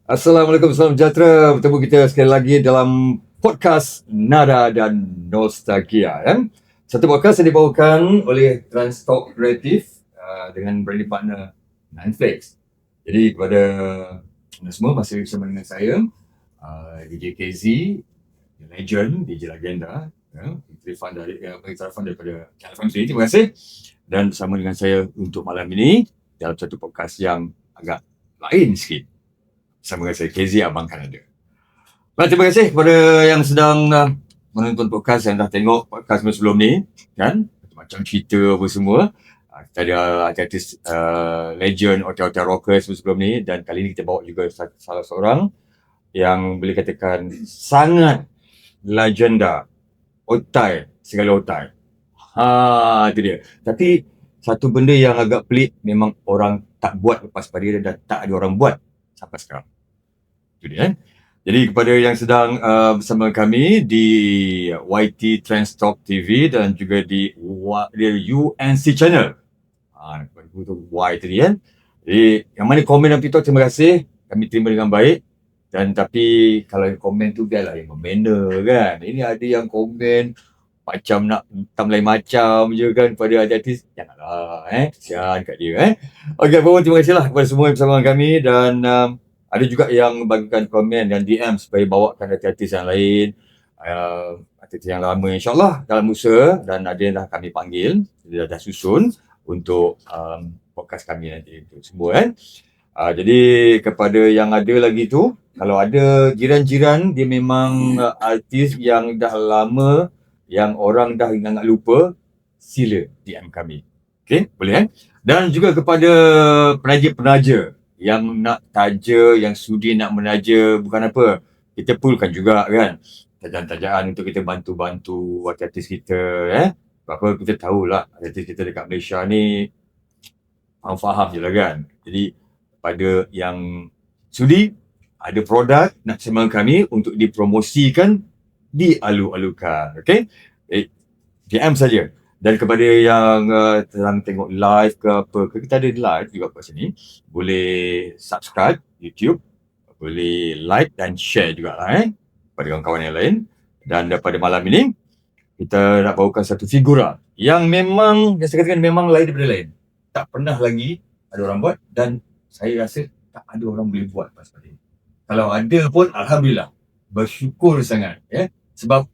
Assalamualaikum, salam sejahtera. Bertemu kita sekali lagi dalam podcast Nada dan Nostalgia. Satu podcast yang dibawakan oleh Transtalk Creative dengan branding partner Netflix. Jadi kepada anda semua masih bersama dengan saya, DJ KZ, legend, DJ Legenda, telefon daripada Channel FM sini. Terima kasih. Dan bersama dengan saya untuk malam ini dalam satu podcast yang agak lain sikit. Sama dengan saya, KZ Abang Kanada. Baik, terima kasih kepada yang sedang menonton podcast, yang dah tengok podcast sebelum ni, kan? Macam cerita apa semua. Kita ada artis legend, hotel rockers sebelum ni, dan kali ni kita bawa juga salah seorang yang boleh katakan sangat legenda. Otai, segala otai. Itu dia. Tapi satu benda yang agak pelik, memang orang tak buat lepas pada dia dan tak ada orang buat sampai sekarang. Itu dia. Jadi kepada yang sedang bersama kami di YT Transtalk TV dan juga di UNC Channel. Itu Y tadi kan. Jadi yang mana komen dan feedback, terima kasih. Kami terima dengan baik. Dan tapi kalau yang komen tu biarlah yang memena kan. Ini ada yang komen macam nak hitam lain macam je kan pada artis. Janganlah kesian kat dia Okey, terima kasihlah kepada semua yang bersama kami. Dan ada juga yang bagikan komen dan DM supaya bawakan artis yang lain, artis yang lama, insyaAllah dalam usaha. Dan ada yang dah kami panggil, dia dah susun untuk podcast kami nanti itu semua kan. Jadi kepada yang ada lagi tu, kalau ada jiran-jiran dia memang artis yang dah lama, yang orang dah ingat lupa, sila DM kami. Okey, boleh Dan juga kepada penaja-penaja yang nak taja, yang sudi nak menaja, bukan apa, kita poolkan juga kan tajaan-tajaan untuk kita bantu-bantu artis kita Apa kita tahulah artis kita dekat Malaysia ni faham je lah kan. Jadi pada yang sudi ada produk nak sembang kami untuk dipromosikan, dialu-alukan. Okey, DM saja. Dan kepada yang sedang tengok live ke apa, kita ada live juga kat sini, boleh subscribe YouTube, boleh like dan share juga lah pada kawan-kawan yang lain. Dan pada malam ini kita nak bawakan satu figura yang memang, yang saya katakan memang lain daripada lain. Tak pernah lagi ada orang buat dan saya rasa tak ada orang boleh buat pasal ini. Kalau ada pun alhamdulillah, bersyukur sangat sebab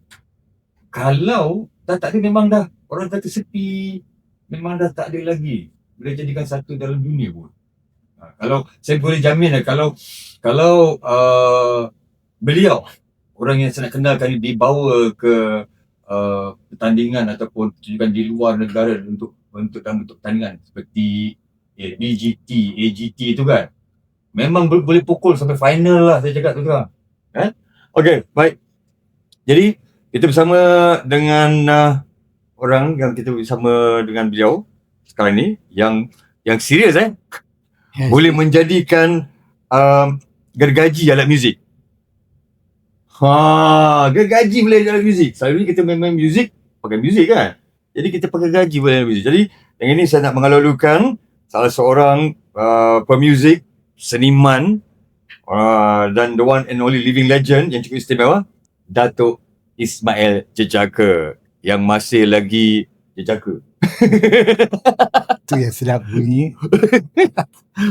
kalau tak ada memang dah orang kata sepi, memang dah tak ada lagi boleh jadikan satu dalam dunia pun. Kalau saya boleh jamin kalau beliau orang yang saya nak kenalkan dibawa ke pertandingan ataupun tunjukkan di luar negara untuk pertandingan seperti BGT, AGT itu kan, memang boleh pukul sampai final lah, saya cakap tu kan. Okey, baik. Jadi kita bersama dengan orang yang kita bersama dengan beliau sekarang ni yang serius boleh menjadikan gergaji alat muzik. Gergaji boleh alat muzik. Selalu ni kita main muzik pakai muzik kan. Jadi kita pakai gaji boleh alat muzik. Jadi yang ini saya nak mengalu-alukan salah seorang pemuzik, seniman dan the one and only living legend yang cukup istimewa, Datuk Ismail Jejaka, yang masih lagi jejaka. Tu yang sedap bunyi.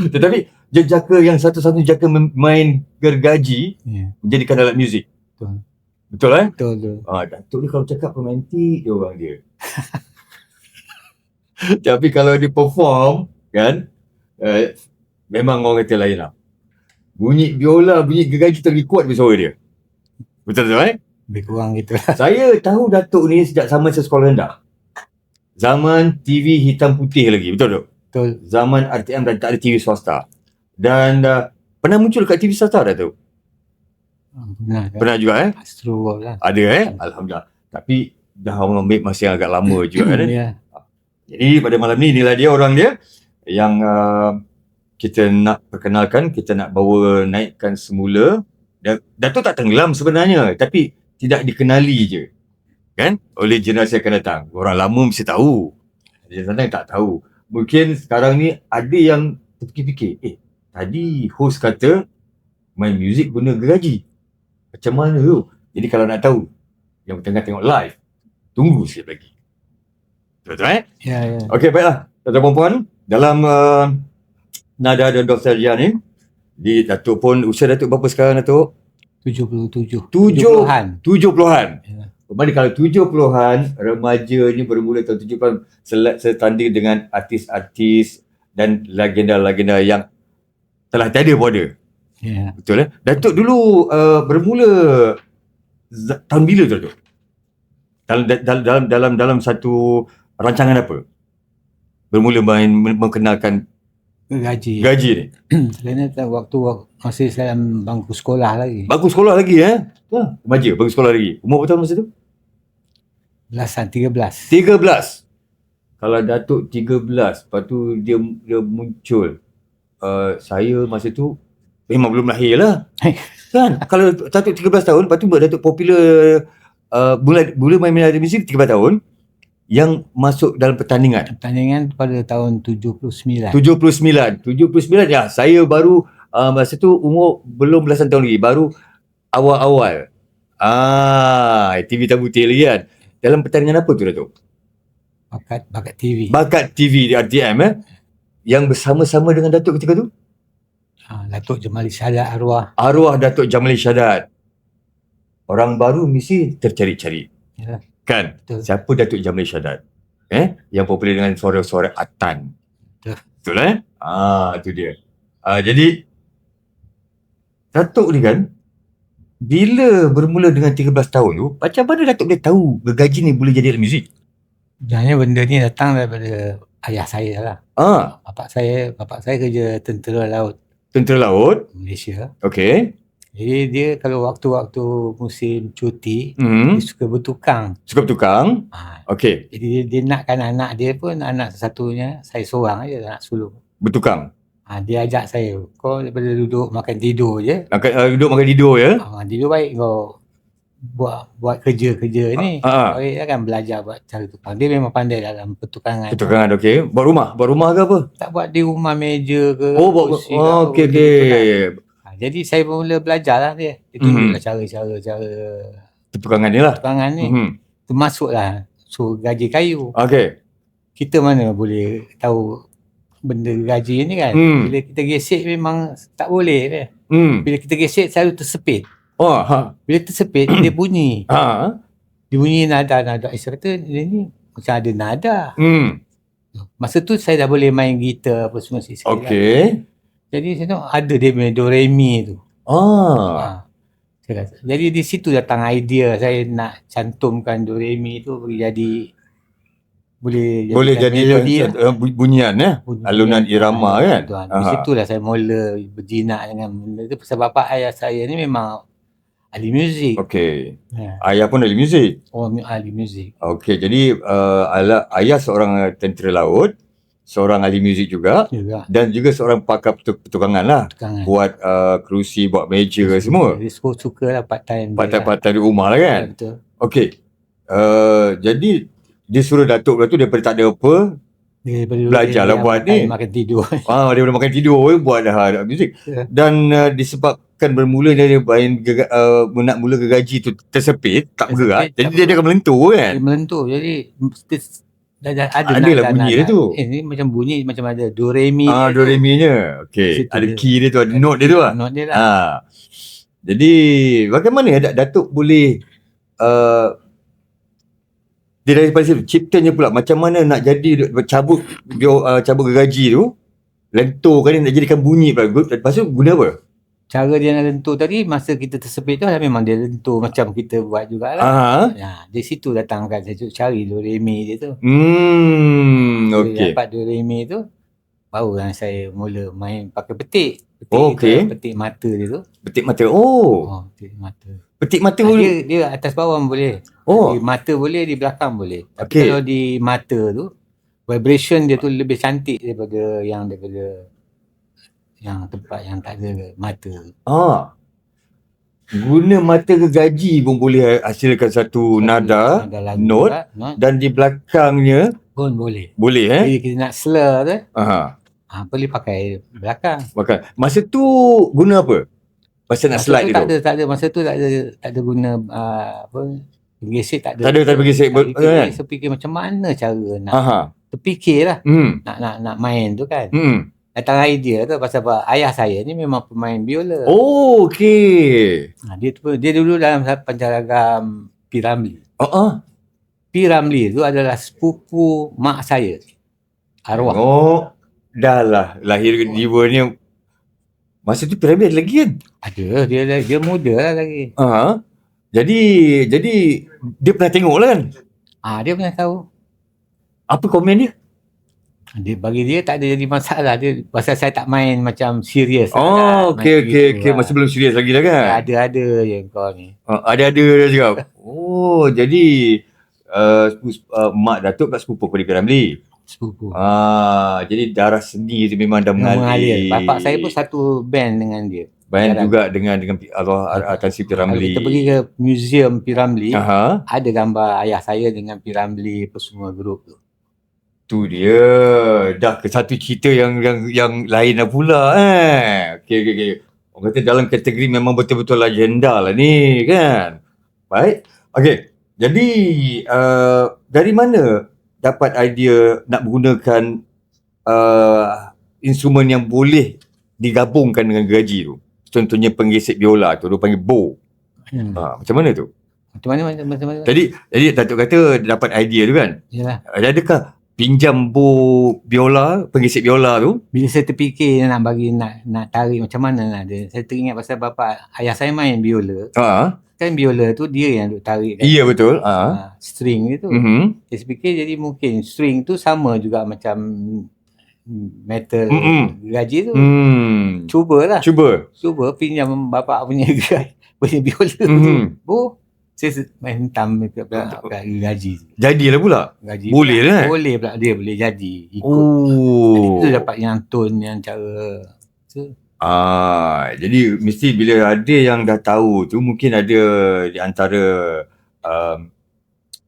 Tetapi jejaka yang satu-satu jejaka main gergaji menjadikan alat muzik. Betul Betul. Datuk ni kalau cakap romantik dia orang dia. Tapi kalau dia perform kan, memang orang kata lain lah. Bunyi biola, bunyi gergaji tu lagi kuat daripada suara dia. Betul Lebih kurang gitu lah. Saya tahu Datuk ni sejak zaman saya sekolah rendah. Zaman TV hitam putih lagi, betul tak? Betul. Zaman RTM dan tak ada TV swasta. Dan pernah muncul kat TV swasta Datuk? Pernah kan? Pernah juga Astro lah. Ada Alhamdulillah. Tapi dah ambil masa yang agak lama juga kan. Ya. Jadi pada malam ni, inilah dia orang dia yang kita nak perkenalkan, kita nak bawa naikkan semula. Datuk tak tenggelam sebenarnya, tapi tidak dikenali je kan oleh generasi yang akan datang. Orang lama mesti tahu, generasi yang tak tahu. Mungkin sekarang ni ada yang terfikir-fikir, tadi host kata main muzik guna gergaji, macam mana tu? Jadi kalau nak tahu, yang tengah tengok live, tunggu sikit lagi. Betul Ya. Okey, baiklah. Tuan-tuan dan puan, dalam Nada dan Nostalgia ni, Datuk pun, usia Datuk berapa sekarang Datuk? 77. 70-an. Ya. Bermakna kalau 70-an, remaja ni bermula tahun 70-an setanding dengan artis-artis dan legenda-legenda yang telah tiada border. Ya. Betul Datuk dulu bermula tahun bila tu Datuk? Dalam satu rancangan apa? Bermula mengenalkan Gaji ni. Kerana waktu masih saya dalam bangku sekolah lagi. Bangku sekolah lagi remaja, bangku sekolah lagi. Umur berapa tahun masa tu? Belasan, 13. 13. Kalau Datuk 13, lepas tu dia muncul. Saya masa tu memang belum lahir lah. Kan? Kalau Datuk 13 tahun, lepas tu Datuk popular, mula main media muzik 13 tahun, yang masuk dalam pertandingan pada tahun 79. 79 ya. Saya baru masa tu umur belum belasan tahun lagi, baru awal-awal TV hitam putih lagi kan. Dalam pertandingan apa tu Datuk? Bakat TV. Bakat TV di RTM yang bersama-sama dengan Datuk ketika tu? Datuk Jamali Syahadat Arwah Datuk Jamali Syahadat. Orang baru mesti tercari-cari. Ya. Kan? Betul. Siapa Datuk Jamali Syahadat? Yang popular dengan suara-suara Atan. Betul itu dia. Jadi Datuk ni kan, bila bermula dengan 13 tahun tu, macam mana Datuk boleh tahu gergaji ni boleh jadi alat muzik? Sebenarnya benda ni datang daripada ayah saya lah. Bapak saya kerja tentera laut Tentera laut. Malaysia. Okey. Jadi dia kalau waktu-waktu musim cuti, dia suka bertukang. Suka bertukang. Okey. Jadi dia nakkan anak dia pun, anak satunya, saya seorang aja anak sulung. Bertukang. Dia ajak saya, kau daripada duduk makan tidur je. Duduk makan tidur ya. Tidur baik kau buat kerja-kerja ni. Baik kan belajar buat cara tukang. Dia memang pandai dalam pertukangan. Pertukangan okey. Buat rumah ke apa? Tak buat di rumah, meja ke. Okey. Jadi saya mula belajar lah dia. Dia tunjuklah cara pertukangan ni lah. Pertukangan ni. Termasuklah gaji kayu. Okey. Kita mana boleh tahu benda gaji ni kan. Bila kita gesek memang tak boleh dia. Bila kita gesek selalu tersepit. Bila tersepit dia bunyi. Dia bunyi nada. Saya kata dia ni macam ada nada. Masa tu saya dah boleh main gitar apa semua sikit. Okey. Jadi saya tengok ada dia punya do re mi tu. Saya kata, jadi di situ datang idea saya nak cantumkan do re mi tu jadi boleh jadi melodi bunyian alunan irama kan. Di situlah saya mula berjinak dengan benda tu. Pasal bapa ayah saya ni memang ahli muzik. Okey. Ayah pun ahli muzik. Ahli muzik. Okey, jadi ayah seorang tentera laut, seorang ahli muzik juga. Dan juga seorang pakar pertukangan lah. Buat kerusi, buat meja semua. Dia suka lah part-time di rumah lah kan. Betul. Okey. Jadi dia suruh Datuk daripada tak ada apa, belajarlah buat ni. Makan tidur. Daripada makan tidur buat dah muzik. Dan disebabkan bermula dia main nak mula gergaji tu tersepit, tak bergerak. Jadi dia akan melentur kan. Dia melentur. Jadi ada lah bunyi dia tu. Ni macam bunyi macam ada do re mi. Do re mi nya. Okey. Ada key dia tu, ada note dia tu lah. Note dia lah. Jadi bagaimana Datuk boleh dia daripada situ ciptanya pula macam mana nak jadi cabut gergaji tu, lenturkan dia nak jadikan bunyi pula. Lepas tu guna apa? cara dia nak lentur tadi, masa kita tersepit tu memang dia lentur macam kita buat jugalah. Dari situ datangkan saya cari do re mi dia tu. Bila dapat do re mi tu, baru saya mula main pakai petik. Petik mata dia tu. Petik mata. Petik mata. Petik mata dia atas bawah boleh. Di mata boleh, di belakang boleh. Tapi kalau di mata tu, vibration dia tu lebih cantik daripada yang tempat yang tak ada mata. Guna mata gergaji pun boleh hasilkan satu nada note, dan di belakangnya pun boleh. Boleh Bila kita nak slur tu, boleh pakai belakang. Masa tu guna apa? Masa nak slide tu? Tak ada. Masa tu tak ada guna bergesek tak ada. Tak ada bergesek. Saya fikir macam mana cara nak terfikirlah nak main tu kan. Datang idea tu pasal ayah saya ni memang pemain biola. Dia dulu dalam Pancaragam P. Ramlee. P. Ramlee tu adalah sepupu mak saya. Arwah. Dah lah lahir jiwa ni. Masa tu P. Ramlee ada lagi kan? Ada, dia muda lah lagi. Jadi dia pernah tengok lah kan? Dia pernah tahu. Apa komen dia? Bagi dia tak ada jadi masalah. Dia pasal saya tak main macam serius. Okey. Masih belum serius lagi lah kan? Ada je kau ni. Ada dia cakap. Jadi mak Datuk kat sepupu kepada P. Ramlee. Sepupu. Jadi darah seni tu memang dah mengalir. Bapak saya pun satu band dengan dia. Band juga dengan Allah Tan Sri P. Ramlee. Kita pergi ke museum P. Ramlee, ada gambar ayah saya dengan P. Ramlee apa semua grup tu. Tu dia. Dah ke satu cerita yang lain dah pula Okey. Orang kata dalam kategori memang betul-betul legenda lah ni kan. Baik. Okey. Jadi dari mana dapat idea nak menggunakan instrumen yang boleh digabungkan dengan gergaji tu? Contohnya penggesek biola tu, dia panggil bow. Macam mana tu? Macam mana? Jadi Datuk kata dapat idea tu kan? Yalah. Adakah pinjam bow biola, penggesek biola tu? Bila saya terfikir nak tarik macam mana nak dia, saya teringat pasal ayah saya main biola. Kan biola tu dia yang duk tarik kan? Ya betul. String itu. Saya fikir jadi mungkin string tu sama juga macam metal gergaji tu. Cuba pinjam bapak punya biola tu. Saya main hentam kat gergaji. Jadilah pula. Boleh lah. Boleh pula dia boleh jadi. Ikut. Itu dapat yang tone yang cara tu. Jadi mesti bila ada yang dah tahu tu, mungkin ada di antara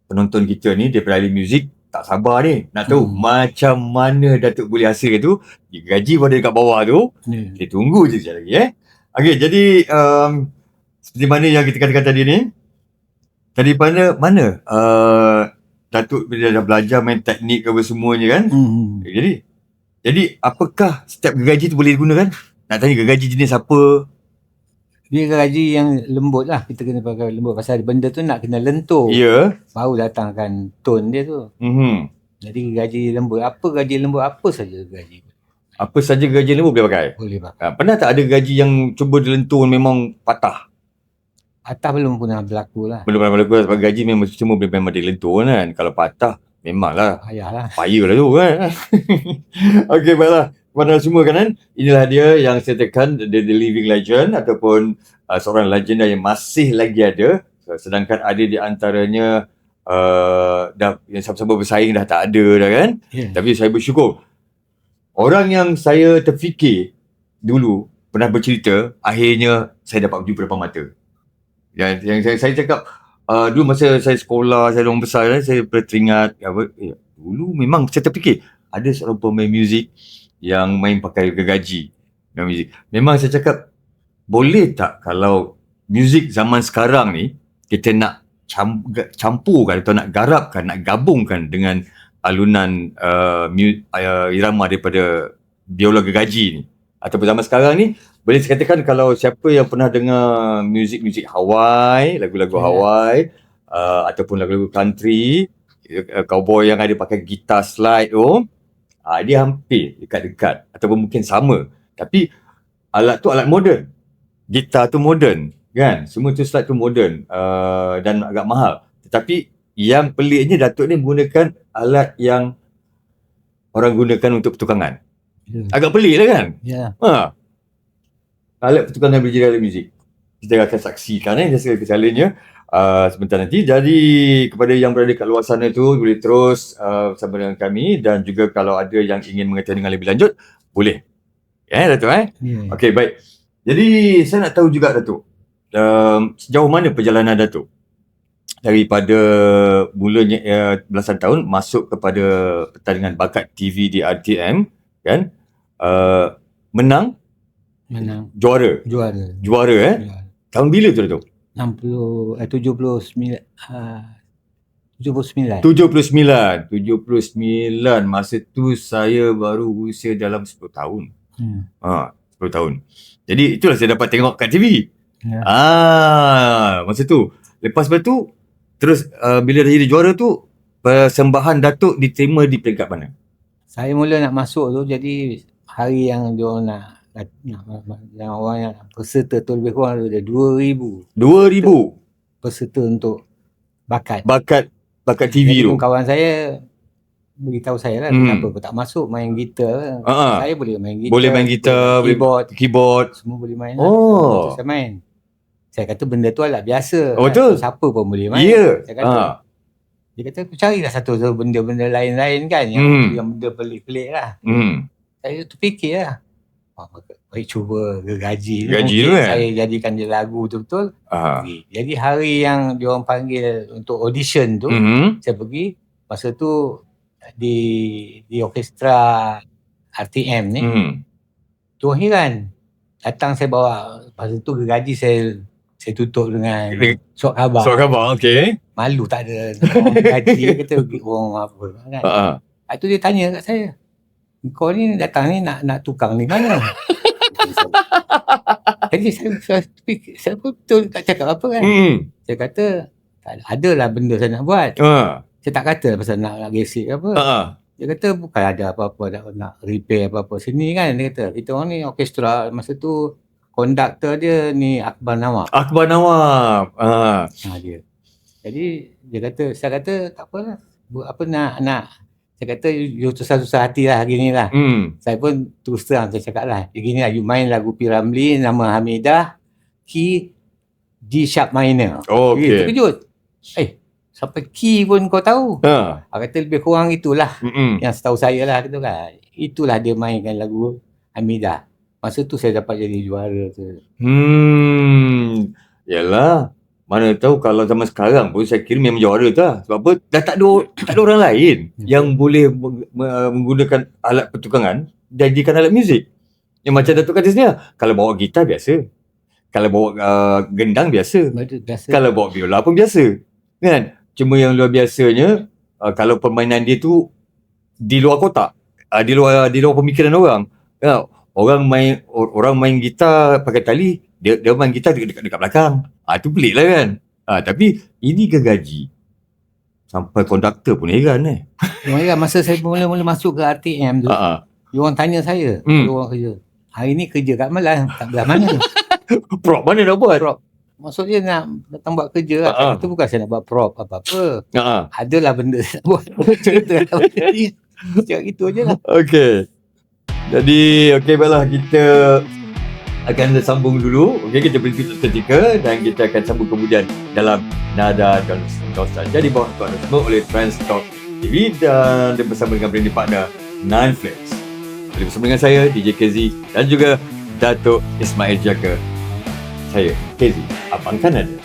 penonton kita ni daripada ahli muzik tak sabar ni nak tahu macam mana Datuk boleh hasilkan tu. Gaji pun ada dekat bawah tu. Kita tunggu je sekejap lagi Okey, jadi seperti mana yang kita katakan tadi ni, dari mana Datuk bila dah belajar main teknik ke apa semuanya kan. Jadi apakah setiap gergaji tu boleh digunakan? Nak tanya gergaji jenis apa? Dia gergaji yang lembut lah. Kita kena pakai lembut. Pasal benda tu nak kena lentur. Baru datangkan tone dia tu. Jadi gergaji lembut. Gergaji lembut apa saja gergaji. Apa saja gergaji lembut boleh pakai? Boleh pakai. Pernah tak ada gergaji yang cuba dilentur memang patah? Patah belum pernah berlaku lah. Belum pernah berlaku sebab gergaji memang semua memang dilentur kan. Kalau patah memanglah. Payahlah tu kan. Okey, baiklah. Kepada semua kan, inilah dia yang saya tekan, the living legend ataupun seorang legenda yang masih lagi ada, sedangkan ada di antaranya dah yang sama-sama bersaing dah tak ada dah kan. Tapi saya bersyukur orang yang saya terfikir dulu pernah bercerita, akhirnya saya dapat berjumpa depan mata. Yang saya cakap dulu masa saya sekolah, saya orang besar, saya teringat dulu memang saya terfikir ada seorang pemain muzik yang main pakai gergaji. Memang saya cakap, boleh tak kalau muzik zaman sekarang ni kita nak campurkan atau nak garapkan, nak gabungkan dengan alunan irama daripada biola gergaji ni. Ataupun zaman sekarang ni, boleh saya katakan kalau siapa yang pernah dengar muzik Hawaii, lagu-lagu Hawaii, ataupun lagu-lagu country, cowboy yang ada pakai gitar slide tu, dia hampir dekat-dekat ataupun mungkin sama. Tapi alat tu alat moden. gitar tu moden kan, semua tu slide tu moden dan agak mahal. Tetapi yang peliknya Datuk ni menggunakan alat yang orang gunakan untuk pertukangan. Agak pelik lah kan? Ya. Alat pertukangan digital muzik. Kita akan saksikan kesalanya sebentar nanti. Jadi kepada yang berada kat luar sana tu boleh terus bersama dengan kami, dan juga kalau ada yang ingin mengetahui dengan lebih lanjut boleh. Datuk Yeah. Okey, baik. Jadi saya nak tahu juga Datuk, sejauh mana perjalanan Datuk daripada mulanya belasan tahun masuk kepada pertandingan bakat TV di RTM kan, menang juara. Ya. Tahun bila tu Datuk? 79. Masa tu saya baru usia dalam 10 tahun. 10 tahun. Jadi itulah saya dapat tengok kat TV. Ya. Masa tu. Lepas tu terus bila dah jadi juara tu, persembahan Datuk diterima di peringkat mana? Saya mula nak masuk tu, jadi hari yang dia nak yang orang yang peserta tu lebih kurang ada 2,000 peserta untuk bakat TV jadi tu. kawan saya beritahu saya lah, kenapa aku tak masuk main gitar. Saya boleh main gitar, keyboard semua boleh main lah. Saya main. Saya kata benda tu alat biasa. Betul. Siapa pun boleh main. Saya kata. Dia kata aku carilah satu benda-benda lain-lain kan, yang benda pelik-pelik lah. Saya terfikir lah, baik cuba gaji tu kan? Saya jadikan dia lagu tu betul. Jadi hari yang dia orang panggil untuk audition tu, saya pergi. Masa tu di orkestra RTM ni, tu orang heran. Datang saya bawa, masa tu gaji saya tutup dengan surat khabar. Okey. Malu tak ada orang gaji, kata orang apa kan. Itu dia tanya kat saya, kau ni datang ni nak tukang ni mana? Jadi saya betul tak cakap apa kan. Saya kata adalah benda saya nak buat. Saya tak kata pasal nak gesek apa. Dia kata bukan ada apa-apa nak repair apa-apa sini kan. Dia kata kita orang ni orkestra, masa tu konduktor dia ni Akbar Nawab. Dia. Jadi dia kata, saya kata tak apalah. Apa nak. Saya kata you susah-susah hati lah hari ni lah. Saya pun terus terang saya cakap lah. Begini lah, you main lagu P. Ramlee, nama Hamidah, key G sharp minor. Okay. Terkejut. Sampai key pun kau tahu. Kata lebih kurang itulah. Yang setahu saya lah gitu kan. Itulah dia mainkan lagu Hamidah. Masa tu saya dapat jadi juara tu. Yalah. Mana tahu kalau zaman sekarang pun saya kira memang juara tu lah. Sebab apa? Dah tak ada orang lain yang boleh menggunakan alat pertukangan jadikan alat muzik. Yang macam Datuk kata sini, kalau bawa gitar biasa. Kalau bawa gendang biasa. Kalau bawa biola pun biasa. Kan? Cuma yang luar biasanya, kalau permainan dia tu di luar kotak. Di luar pemikiran orang. Orang main gitar pakai tali, dia main gitar dekat belakang. Itu pelik lah kan. Tapi ini gergaji. Sampai konduktor pun heran Masa saya mula-mula masuk ke RTM tu, dia orang tanya saya, orang kerja, hari ni kerja kat mana? Tak belah mana? Prop mana nak buat? Prop. Maksud dia nak datang buat kerja lah. Itu bukan saya nak buat prop apa-apa. Adalah benda saya nak buat. Cerita macam itu je lah. Okay. Jadi, baiklah, kita akan sambung dulu. Kita berhenti seketika dan kita akan sambung kemudian dalam Nada dan Nostalgia di bawah tuan semua oleh Transtalk TV dan bersama dengan branding partner Nine Flags. Bersama dengan saya, DJ KZ dan juga Datuk Ismail Jaka. Saya, KZ, Abang Kan Ada.